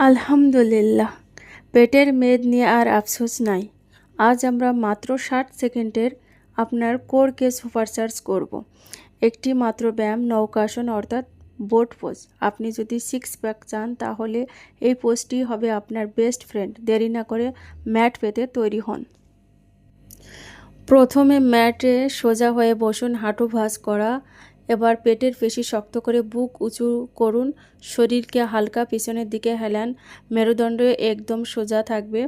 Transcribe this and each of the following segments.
আলহামদুলিল্লাহ, পেটের মেদ নিয়ে আর আফসোস নাই। আজ আমরা মাত্র 60 সেকেন্ডের আপনার কোরকে সুপারচার্জ করব। একটি মাত্র ব্যায়াম, নৌকাসন অর্থাৎ বোট পোজ। আপনি যদি 6 প্যাক চান তাহলে এই পোজটি হবে আপনার বেস্ট ফ্রেন্ড। দেরি না করে ম্যাট পেতে তৈরি হন। প্রথমে ম্যাটে সোজা হয়ে বসুন, হাঁটু ভাঁজ করা। এবার পেটের পেশি শক্ত করে বুক উঁচু করুন, শরীরকে হালকা পিছনের দিকে হেলান, মেরুদণ্ড একদম সোজা থাকবে,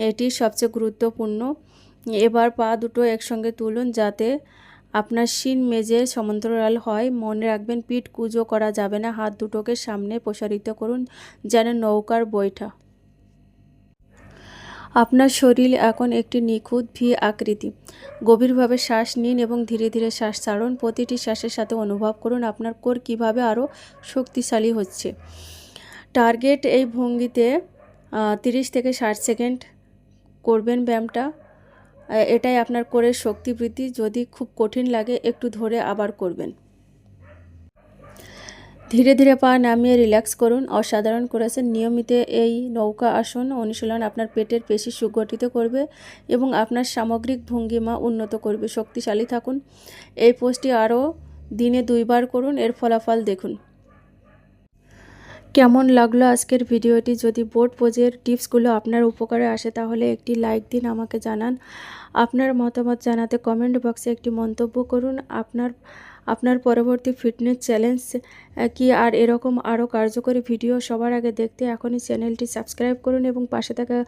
এটি সবচেয়ে গুরুত্বপূর্ণ। এবার পা দুটো একসঙ্গে তুলুন যাতে আপনার শিন মেঝের সমান্তরাল হয়। মনে রাখবেন পিঠ কুঁজো করা যাবে না। হাত দুটোকে সামনে প্রসারিত করুন যেন নৌকার বৈঠা। আপনার শরীর এখন একটি নিখুঁত ভি আকৃতি। গভীরভাবে শ্বাস নিন এবং ধীরে ধীরে শ্বাস ছাড়ুন। প্রতিটি শ্বাসের সাথে অনুভব করুন আপনার কোর কীভাবে আরও শক্তিশালী হচ্ছে। টার্গেট এই ভঙ্গিতে 30 থেকে 60 সেকেন্ড করবেন ব্যায়ামটা। এটাই আপনার কোরের শক্তি বৃদ্ধি। যদি খুব কঠিন লাগে একটু ধরে আবার করবেন। ধীরে ধীরে পা নামিয়ে রিল্যাক্স করুন। অসাধারণ করেছেন। নিয়মিত এই নৌকা আসন অনুশীলন আপনার পেটের পেশি সুগঠিত করবে এবং আপনার সামগ্রিক ভঙ্গিমা উন্নত করবে। শক্তিশালী থাকুন। এই পোজটি আরও দিনে 2 বার করুন, এর ফলাফল দেখুন। কেমন লাগলো আজকের ভিডিওটি? যদি বোট পোজের টিপসগুলো আপনার উপকারে আসে তাহলে একটি লাইক দিন, আমাকে জানান। আপনার মতামত জানাতে কমেন্ট বক্সে একটি মন্তব্য করুন। আপনার পরবর্তী ফিটনেস চ্যালেঞ্জ কি আর এরকম আরও কার্যকরী ভিডিও সবার আগে দেখতে এখনই চ্যানেলটি সাবস্ক্রাইব করুন এবং পাশে থাকা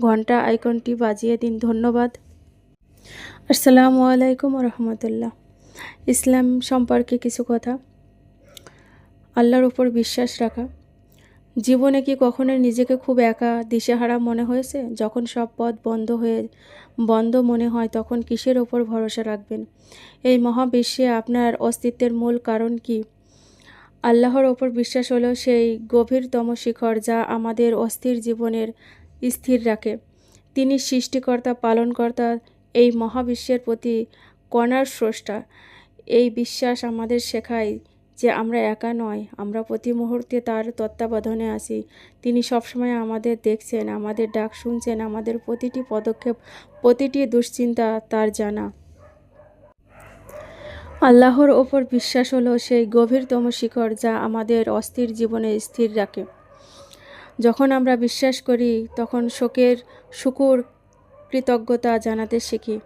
ঘন্টা আইকনটি বাজিয়ে দিন। ধন্যবাদ। আসসালামু আলাইকুম রহমতুল্লাহ। ইসলাম সম্পর্কে কিছু কথা। আল্লাহর উপর বিশ্বাস রাখা। জীবনে কি কখনো নিজেকে খুব একা, দিশেহারা মনে হয়েছে? যখন সব পথ বন্ধ মনে হয় তখন কিসের ওপর ভরসা রাখবেন? এই মহাবিশ্বে আপনার অস্তিত্বের মূল কারণ কি? আল্লাহর ওপর বিশ্বাস হলো সেই গভীরতম শিখর যা আমাদের অস্থির জীবনের স্থির রাখে। তিনি সৃষ্টিকর্তা, পালনকর্তা, এই মহাবিশ্বের প্রতি কণার স্রষ্টা। এই বিশ্বাস আমাদের শেখায় যে আমরা একা নয়, আমরা প্রতি মুহূর্তে তার তত্ত্বাবধানে আছি। তিনি সবসময় আমাদের দেখছেন, আমাদের ডাক শুনছেন, আমাদের প্রতিটি পদক্ষেপ, প্রতিটি দুশ্চিন্তা তার জানা। আল্লাহর ওপর বিশ্বাস হলো সেই গভীরতম শিখর যা আমাদের অস্থির জীবনে স্থির রাখে। যখন আমরা বিশ্বাস করি তখন শুকর কৃতজ্ঞতা জানাতে শিখি।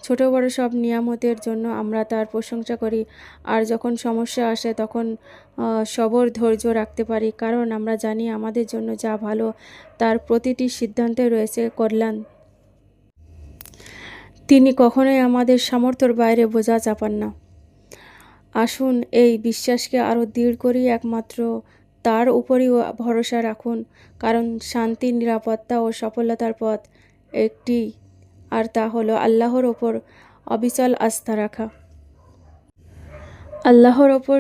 ছোট বড় সব নিয়ামতের জন্য আমরা তার প্রশংসা করি। আর যখন সমস্যা আসে তখন সবর ধৈর্য রাখতে পারি, কারণ আমরা জানি আমাদের জন্য যা ভালো তার প্রতিটি সিদ্ধান্তে রয়েছে কল্যাণ। তিনি কখনোই আমাদের সামর্থ্যের বাইরে বোঝা চাপান না। আসুন এই বিশ্বাসকে আরও দৃঢ় করি। একমাত্র তার উপরই ভরসা রাখুন, কারণ শান্তি, নিরাপত্তা ও সফলতার পথ একটি, আর তা হলো আল্লাহর ওপর অবিচল আস্থা রাখা। আল্লাহর ওপর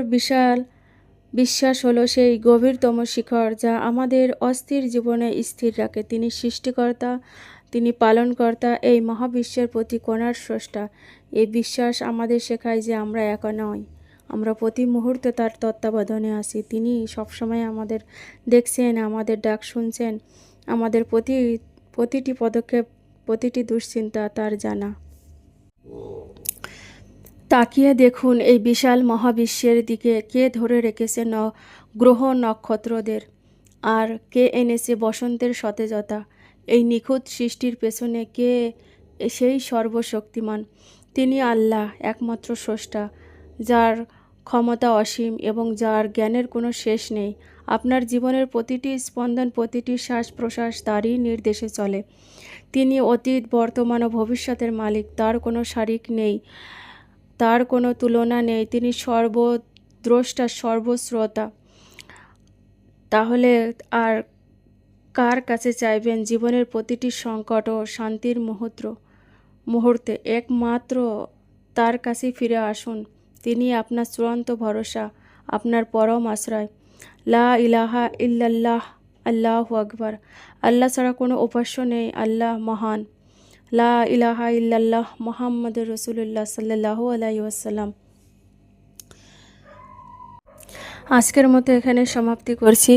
বিশ্বাস হলো সেই গভীরতম শিখর যা আমাদের অস্থির জীবনে স্থির রাখে। তিনি সৃষ্টিকর্তা, তিনি পালনকর্তা, এই মহাবিশ্বের প্রতি কণার স্রষ্টা। এই বিশ্বাস আমাদের শেখায় যে আমরা একা নই, আমরা প্রতি মুহূর্তে তার তত্ত্বাবধানে আছি। তিনি সবসময় আমাদের দেখছেন, আমাদের ডাক শুনছেন, আমাদের প্রতিটি পদক্ষেপ, প্রতিটি দুশ্চিন্তা তার জানা। তাকিয়ে দেখুন এই বিশাল মহাবিশ্বের দিকে। কে ধরে রেখেছে গ্রহ নক্ষত্রদের, আর কে এনেছে বসন্তের সতেজতা। এই নিখুঁত সৃষ্টির পেছনে কে সেই সর্বশক্তিমান? তিনি আল্লাহ, একমাত্র স্রষ্টা, যার ক্ষমতা অসীম এবং যার জ্ঞানের কোনো শেষ নেই। আপনার জীবনের প্রতিটি স্পন্দন, প্রতিটি শ্বাস প্রশ্বাস তারই নির্দেশে চলে। তিনি অতীত, বর্তমান ও ভবিষ্যতের মালিক। তার কোনো শারিক নেই, তার কোনো তুলনা নেই। তিনি সর্বদ্রষ্টা, সর্বশ্রোতা। তাহলে আর কার কাছে চাইবেন জীবনের প্রতিটি সংকট ও শান্তির মুহূর্তে? একমাত্র তার কাছেই ফিরে আসুন। তিনি আপনার চূড়ান্ত ভরসা, আপনার পরম আশ্রয়। লা ইলাহা ইল্লাল্লাহ, আল্লাহু আকবার। আল্লাহ ছাড়া কোনো উপাস্য নেই, আল্লাহ মহান। লা ইলাহা ইল্লাল্লাহ মুহাম্মাদুর রাসূলুল্লাহ সাল্লাল্লাহু আলাইহি ওয়াসাল্লাম। আজকের মতো এখানে সমাপ্তি করছি।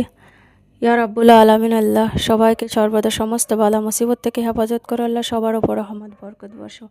ইয়া রাব্বুল আলামিন আল্লাহ সবাইকে সর্বদা সমস্ত বালা মুসিবত থেকে হেফাজত করো আল্লাহ, সবার উপর রহমত বরকত বর্ষো।